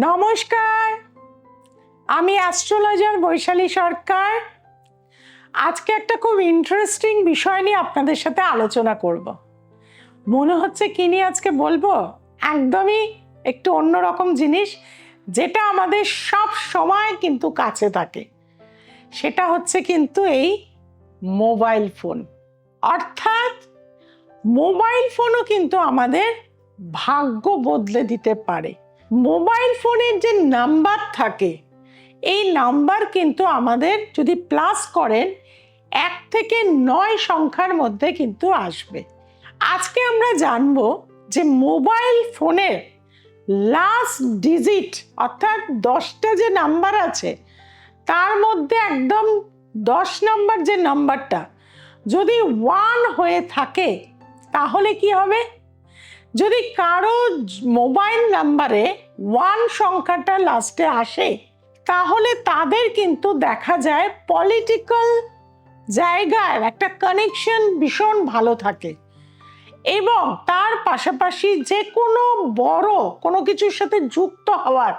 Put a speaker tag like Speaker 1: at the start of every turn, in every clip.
Speaker 1: নমস্কার, আমি অ্যাস্ট্রোলজার বৈশালী সরকার। আজকে একটা খুব ইন্টারেস্টিং বিষয় নিয়ে আপনাদের সাথে আলোচনা করব। মনে হচ্ছে কি নিয়ে আজকে বলবো, একদমই একটু অন্যরকম জিনিস, যেটা আমাদের সব সময় কিন্তু কাছে থাকে। সেটা হচ্ছে কিন্তু এই মোবাইল ফোন। অর্থাৎ মোবাইল ফোনও কিন্তু আমাদের ভাগ্য বদলে দিতে পারে। মোবাইল ফোনের যে নাম্বার থাকে, এই নাম্বার কিন্তু আমাদের যদি প্লাস করেন 1 থেকে 9 সংখ্যার মধ্যে কিন্তু আসবে। আজকে আমরা জানবো যে মোবাইল ফোনের লাস্ট ডিজিট অর্থাৎ 10টা যে নাম্বার আছে, তার মধ্যে একদম 10 নাম্বার যে নাম্বারটা যদি 1 হয়ে থাকে, তাহলে কি হবে? যদি কারো মোবাইল নাম্বারে 1 সংখ্যাটা লাস্টে আসে, তাহলে তাদের কিন্তু দেখা যায় পলিটিক্যাল জায়গায় একটা কানেকশন ভীষণ ভালো থাকে, এবং তার পাশাপাশি যে কোনো বড় কোনো কিছুর সাথে যুক্ত হওয়ার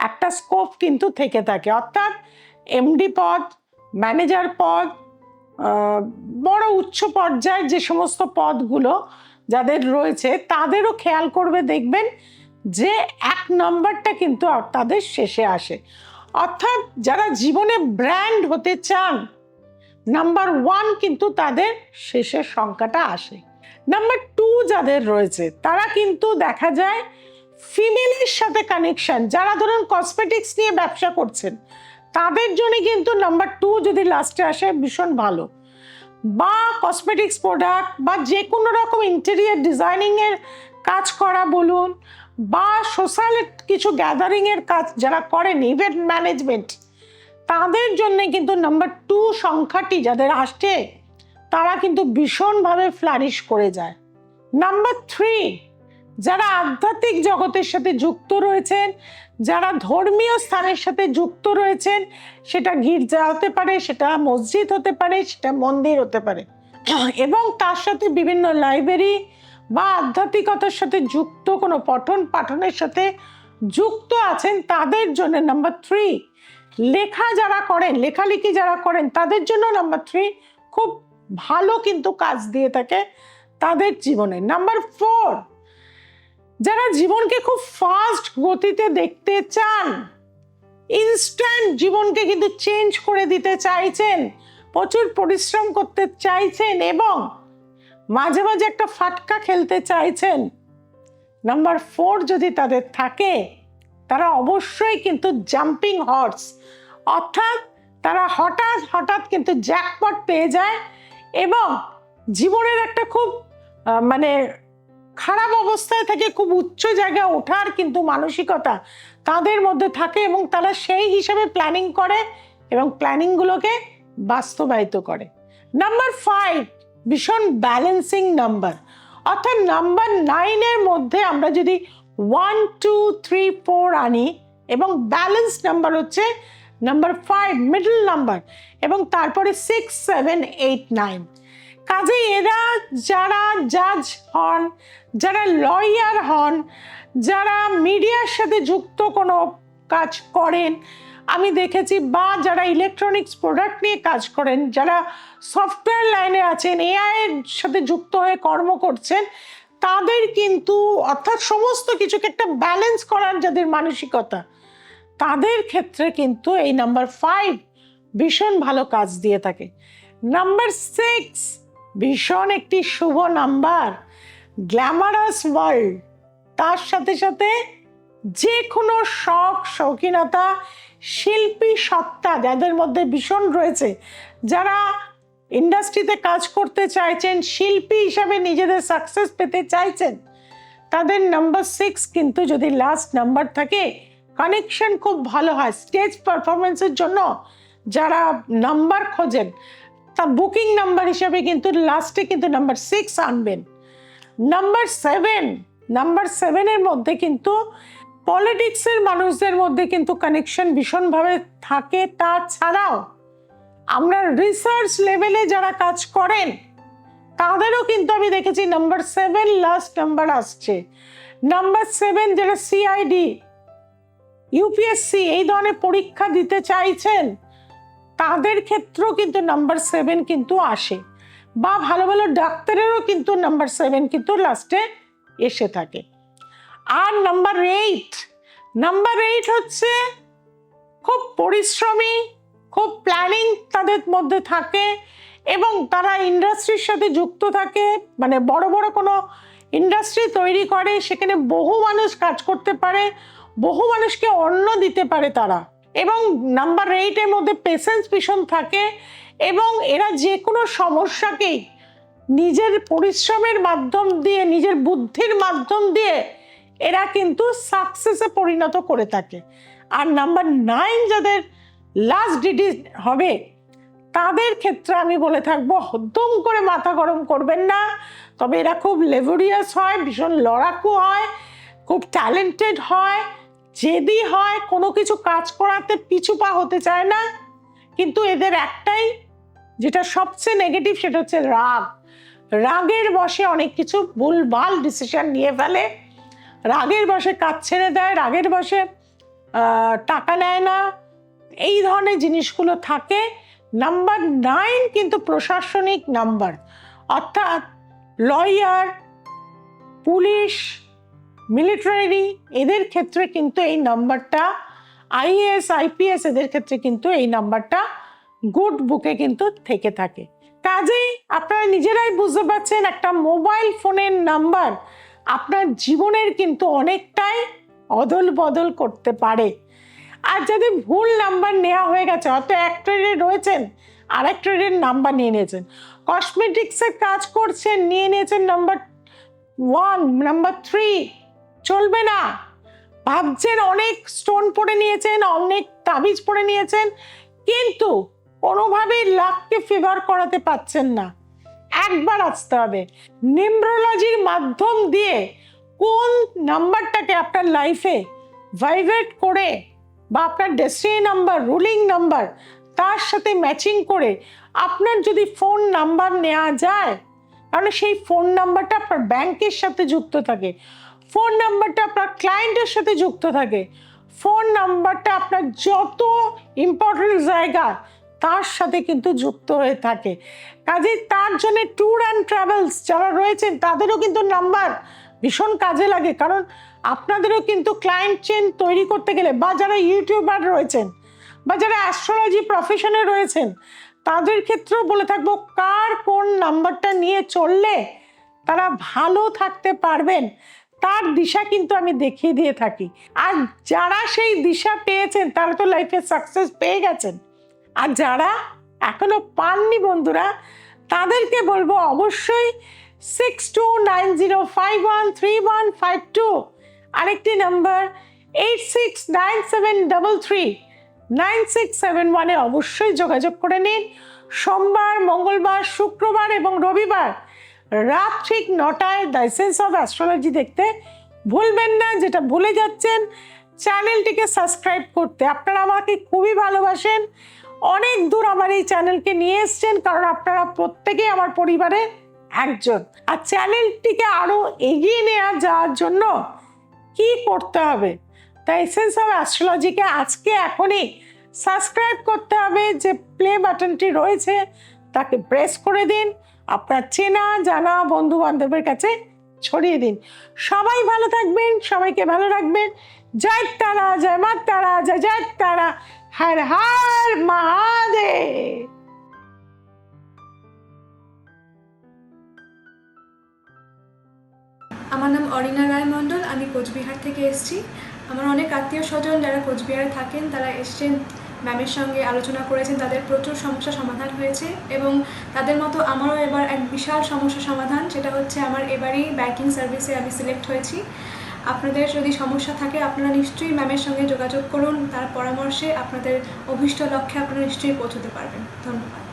Speaker 1: একটা স্কোপ কিন্তু থেকে থাকে। অর্থাৎ এমডি পদ, ম্যানেজার পদ, বড় উচ্চ পর্যায়ের যে সমস্ত পদগুলো যাদের রয়েছে, তাদেরও খেয়াল করবে, দেখবেন যে 1 নম্বরটা কিন্তু তাদের শেষে আসে। অর্থাৎ যারা জীবনে ব্র্যান্ড হতে চান, নাম্বার 1 কিন্তু তাদের শেষের সংখ্যাটা আসে। নাম্বার 2 যাদের রয়েছে, তারা কিন্তু দেখা যায় ফিমেলের সাথে কানেকশন, যারা ধরুন কসমেটিক্স নিয়ে ব্যবসা করছেন, তাদের জন্য কিন্তু নাম্বার 2 যদি লাস্টে আসে ভীষণ ভালো। বা কসমেটিক্স প্রোডাক্ট বা যে কোনো রকম ইন্টেরিয়ার ডিজাইনিং এর কাজ করা বলুন, বা সোশ্যাল কিছু গ্যাদারিং এর কাজ যারা করেন, ইভেন্ট ম্যানেজমেন্ট, তাদের জন্য কিন্তু নাম্বার 2 সংখ্যাটি যাদের আসছে, তারা কিন্তু ভীষণভাবে ফ্লারিশ করে যায়। নাম্বার 3, যারা আধ্যাত্মিক জগতের সাথে যুক্ত রয়েছেন, যারা ধর্মীয় স্থানের সাথে যুক্ত রয়েছেন, সেটা গির্জা হতে পারে, সেটা মসজিদ হতে পারে, সেটা মন্দির হতে পারে, এবং তার সাথে বিভিন্ন লাইব্রেরি বা আধ্যাত্মিকতার সাথে যুক্ত কোনো পঠন পাঠনের সাথে যুক্ত আছেন, তাদের জন্য নাম্বার 3। লেখা যারা করেন, লেখালেখি যারা করেন, তাদের জন্য নাম্বার 3 খুব ভালো কিন্তু কাজ দিয়ে থাকে তাদের জীবনে। নাম্বার 4, যারা জীবনকে খুব ফাস্ট গতিতে দেখতে চান, ইনস্ট্যান্ট জীবনকে কিন্তু চেঞ্জ করে দিতে চাইছেন, প্রচুর পরিশ্রম করতে চাইছেন এবং মাঝে মাঝে একটা ফাটকা খেলতে চাইছেন, নাম্বার 4 যদি তাদের থাকে, তারা অবশ্যই কিন্তু জাম্পিং হর্স, অর্থাৎ তারা হঠাৎ হঠাৎ কিন্তু জ্যাকপট পেয়ে যায় এবং জীবনের একটা খুব খারাপ অবস্থায় থেকে খুব উচ্চ জায়গায় ওঠার কিন্তু মানসিকতা তাদের মধ্যে থাকে, এবং তারা সেই হিসাবে প্ল্যানিং করে এবং প্ল্যানিংগুলোকে বাস্তবায়িত করে। নাম্বার 5 ভীষণ ব্যালেন্সিং নাম্বার, অর্থাৎ নাম্বার 9 এর মধ্যে আমরা যদি 1, 2, 3, 4 আনি, এবং ব্যালেন্স নাম্বার হচ্ছে নাম্বার 5 মিডল নাম্বার, এবং তারপরে 6, 7, 8, 9। কাজে এরা যারা জাজ হন, যারা লয়ার হন, যারা মিডিয়ার সাথে যুক্ত কোনো কাজ করেন আমি দেখেছি, বা যারা ইলেকট্রনিক্স প্রোডাক্ট নিয়ে কাজ করেন, যারা সফটওয়্যার লাইনে আছেন, এআই এর সাথে যুক্ত হয়ে কর্ম করছেন, তাদের কিন্তু অর্থাৎ সমস্ত কিছুকে একটা ব্যালেন্স করার যাদের মানসিকতা, তাদের ক্ষেত্রে কিন্তু এই নাম্বার 5 ভীষণ ভালো কাজ দিয়ে থাকে। নাম্বার 6 ভীষণ একটি শুভ নাম্বার, গ্ল্যামারাস ওয়ার্ল্ড, তার সাথে সাথে যে কোনো শখ শৌখিনতা, শিল্পী সত্তা যাদের মধ্যে ভীষণ রয়েছে, যারা ইন্ডাস্ট্রিতে কাজ করতে চাইছেন, শিল্পী হিসাবে নিজেদের সাকসেস পেতে চাইছেন, তাদের নাম্বার 6 কিন্তু যদি লাস্ট নাম্বার থাকে, কানেকশন খুব ভালো হয়। স্টেজ পারফরমেন্সের জন্য যারা নাম্বার খোঁজেন, তা বুকিং নাম্বার হিসাবে কিন্তু লাস্টে কিন্তু নাম্বার 6 আনবেন। নাম্বার 7 এর মধ্যে কিন্তু পলিটিক্সের মানুষদের মধ্যে কিন্তু কানেকশন ভীষণভাবে থাকে। তাছাড়াও আমরা রিসার্চ লেভেলে যারা কাজ করেন, তাদেরও কিন্তু আমি দেখেছি নাম্বার 7 লাস্ট নাম্বার আসছে। নাম্বার 7 যারা সিআইডি ইউপিএসসি এই ধরনের পরীক্ষা দিতে চাইছেন, তাদের ক্ষেত্রেও কিন্তু নাম্বার 7 কিন্তু আসে, বা ভালো ভালো ডাক্তারেরও কিন্তু নাম্বার 7 কিন্তু লাস্টে এসে থাকে। আর নাম্বার 8 হচ্ছে খুব পরিশ্রমী, খুব প্ল্যানিং তাদের মধ্যে থাকে, এবং তারা ইন্ডাস্ট্রির সাথে যুক্ত থাকে, মানে বড় বড় কোনো ইন্ডাস্ট্রি তৈরি করে, সেখানে বহু মানুষ কাজ করতে পারে, বহু মানুষকে অন্ন দিতে পারে তারা। এবং নাম্বার 8-এর মধ্যে পেশেন্স ভীষণ থাকে, এবং এরা যে কোনো সমস্যাকেই নিজের পরিশ্রমের মাধ্যম দিয়ে, নিজের বুদ্ধির মাধ্যম দিয়ে এরা কিন্তু সাকসেসে পরিণত করে থাকে। আর নাম্বার 9 যাদের লাস্ট ডিজিট হবে, তাদের ক্ষেত্রে আমি বলে থাকবো হদ্দম করে মাথা গরম করবেন না। তবে এরা খুব লেভেরিয়াস হয়, ভীষণ লড়াকু হয়, খুব ট্যালেন্টেড হয়, জেদি হয়, কোনো কিছু কাজ করাতে পিছু পা হতে চায় না। কিন্তু এদের একটাই যেটা সবচেয়ে নেগেটিভ, সেটা হচ্ছে রাগের বশে অনেক কিছু ভুলভাল ডিসিশন নিয়ে ফেলে, রাগের বশে কাজ ছেড়ে দেয়, রাগের বশে টাকা নেয় না, এই ধরনের জিনিসগুলো থাকে। নাম্বার 9 কিন্তু প্রশাসনিক নাম্বার, অর্থাৎ লয়ার, পুলিশ, মিলিটারি, এদের ক্ষেত্রে কিন্তু এই নাম্বারটা, আইএএস, আইপিএস, এদের ক্ষেত্রে কিন্তু এই নাম্বারটা গুড বুকে কিন্তু থেকে থাকে। কাজেই আপনারা নিজেরাই বুঝতে পারছেন, একটা মোবাইল ফোনের নাম্বার আপনার জীবনের কিন্তু অনেকটাই অদল বদল করতে পারে। আর যদি ভুল নাম্বার নেওয়া হয়ে গেছে, হয়তো এক ট্রেডে রয়েছেন আর এক ট্রেডের নাম্বার নিয়ে নিয়েছেন, কসমেটিক্সের কাজ করছেন, নিয়ে নিয়েছেন নাম্বার 1, নাম্বার 3, চলবে না। ভাবছেন অনেক স্টোন পরে নিয়েছেন, অনেক তাবিজ পরে নিয়েছেন, কিন্তু কোনোভাবেই লাককে ফেভার করাতে পারছেন না। একবার আসতে হবে নিউমেরোলজির মাধ্যম দিয়ে, কোন নাম্বারটাকে আপনার লাইফে ভাইব্রেট করে, বা আপনার ডেস্টিনি নাম্বার, রুলিং নাম্বার, তার সাথে ম্যাচিং করে আপনার যদি ফোন নাম্বার নেওয়া যায়, কারণ সেই ফোন নাম্বারটা আপনার ব্যাংকের সাথে যুক্ত থাকে, ফোন নাম্বারটা আপনার ক্লায়েন্টের সাথে যুক্ত থাকে, ফোন নাম্বারটা আপনার যত ইম্পর্টেন্ট জায়গা তার সাথে কিন্তু যুক্ত হয়ে থাকে। কাজেই তার জন্য ট্যুর অ্যান্ড ট্রাভেলস যারা রয়েছেন, তাদেরও কিন্তু নাম্বার ভীষণ কাজে লাগে, কারণ আপনাদেরও কিন্তু ক্লায়েন্ট চেন তৈরি করতে গেলে, বা যারা ইউটিউবার রয়েছেন, বা যারা অ্যাস্ট্রোলজি প্রফেশনে রয়েছেন, তাদের ক্ষেত্রেও বলে থাকবো কার কোন নাম্বারটা নিয়ে চললে তারা ভালো থাকতে পারবেন, তার দিশা কিন্তু আমি দেখিয়ে দিয়ে থাকি। আর যারা সেই দিশা পেয়েছেন তারা তো লাইফে সাকসেস পেয়ে গেছেন, আর যারা এখনো পাননি বন্ধুরা, তাদেরকে বলবো অবশ্যই 6290513152, আরেকটি নাম্বার 8697339671-এ অবশ্যই যোগাযোগ করে নিন। সোমবার, মঙ্গলবার, শুক্রবার এবং রবিবার রাত ঠিক 9টায় দ্য এসেন্স অফ অ্যাস্ট্রোলজি দেখতে ভুলবেন না। যেটা ভুলে যাচ্ছেন, চ্যানেলটিকে সাবস্ক্রাইব করতে। আপনারা আমাকে খুবই ভালোবাসেন, অনেক দূর আমার এই চ্যানেলকে নিয়ে এসছেন, কারণ আপনারা প্রত্যেকেই আমার পরিবারে একজন। আর চ্যানেলটিকে আরো এগিয়ে নিয়ে যাওয়ার জন্য কি করতে হবে, দ্য এসেন্স অফ অ্যাস্ট্রোলজিকে আজকে এখনই সাবস্ক্রাইব করতে হবে। যে প্লে বাটনটি রয়েছে তাকে প্রেস করে দিন, আপনার চেনা জানা বন্ধু বান্ধবের কাছে ছড়িয়ে দিন। সবাই ভালো থাকবেন, সবাইকে ভালো রাখবেন। জয় তারা, জয় মা তারা, জয় জয় তারা, হর হর মহাদেব।
Speaker 2: আমার নাম অরিনা রায় মণ্ডল, আমি কোচবিহার থেকে এসেছি। আমার অনেক আত্মীয় স্বজন যারা কোচবিহারে থাকেন, তারা এসছেন, ম্যামের সঙ্গে আলোচনা করেছেন, তাদের প্রচুর সমস্যা সমাধান হয়েছে, এবং তাদের মতো আমারও এবার এক বিশাল সমস্যা সমাধান, সেটা হচ্ছে আমার এবারই ব্যাংকিং সার্ভিসে আমি সিলেক্ট হয়েছি। আপনাদের যদি সমস্যা থাকে আপনারা নিশ্চয়ই ম্যামের সঙ্গে যোগাযোগ করুন, তার পরামর্শে আপনাদের অভীষ্ট লক্ষ্যে আপনারা নিশ্চয়ই পৌঁছতে পারবেন। ধন্যবাদ।